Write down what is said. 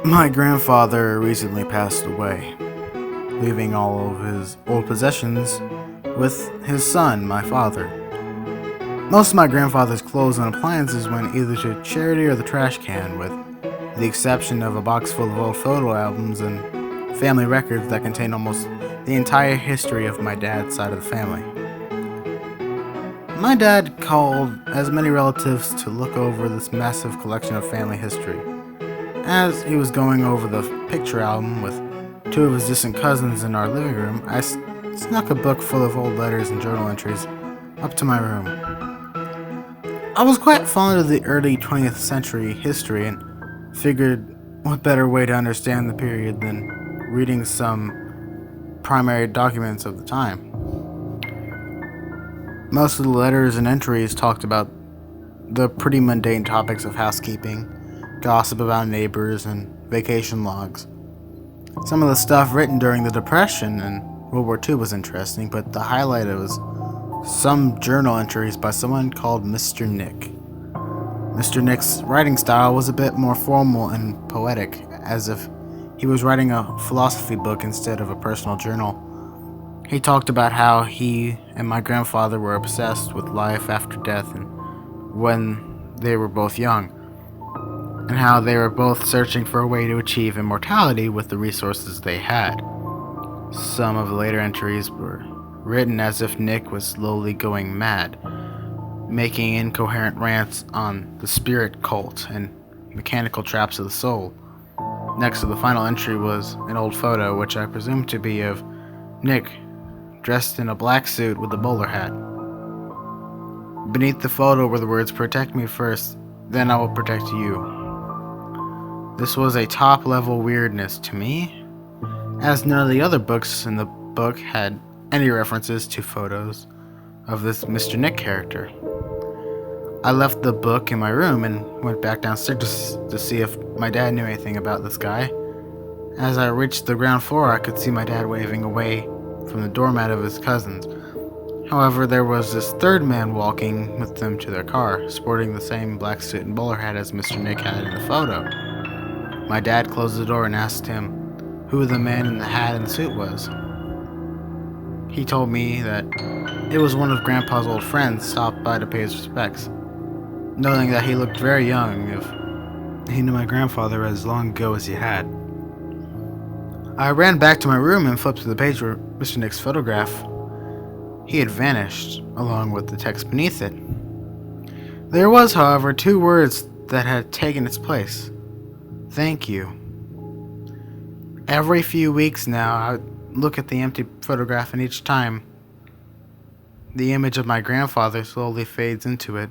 My grandfather recently passed away, leaving all of his old possessions with his son, my father. Most of my grandfather's clothes and appliances went either to charity or the trash can, with the exception of a box full of old photo albums and family records that contain almost the entire history of my dad's side of the family. My dad called as many relatives to look over this massive collection of family history. As he was going over the picture album with two of his distant cousins in our living room, I snuck a book full of old letters and journal entries up to my room. I was quite fond of the early 20th century history and figured what better way to understand the period than reading some primary documents of the time. Most of the letters and entries talked about the pretty mundane topics of housekeeping, gossip about neighbors, and vacation logs. Some of the stuff written during the Depression and World War II was interesting, but the highlight was some journal entries by someone called Mr. Nick. Mr. Nick's writing style was a bit more formal and poetic, as if he was writing a philosophy book instead of a personal journal. He talked about how he and my grandfather were obsessed with life after death and when they were both young, and how they were both searching for a way to achieve immortality with the resources they had. Some of the later entries were written as if Nick was slowly going mad, making incoherent rants on the spirit cult and mechanical traps of the soul. Next to the final entry was an old photo, which I presume to be of Nick dressed in a black suit with a bowler hat. Beneath the photo were the words, "Protect me first, then I will protect you." This was a top-level weirdness to me, as none of the other books in the book had any references to photos of this Mr. Nick character. I left the book in my room and went back downstairs to see if my dad knew anything about this guy. As I reached the ground floor, I could see my dad waving away from the doormat of his cousins. However, there was this third man walking with them to their car, sporting the same black suit and bowler hat as Mr. Nick had in the photo. My dad closed the door and asked him who the man in the hat and suit was. He told me that it was one of Grandpa's old friends stopped by to pay his respects, knowing that he looked very young if he knew my grandfather as long ago as he had. I ran back to my room and flipped to the page where Mr. Nick's photograph. He had vanished, along with the text beneath it. There was, however, two words that had taken its place. Thank you. Every few weeks now, I would look at the empty photograph, and each time, the image of my grandfather slowly fades into it,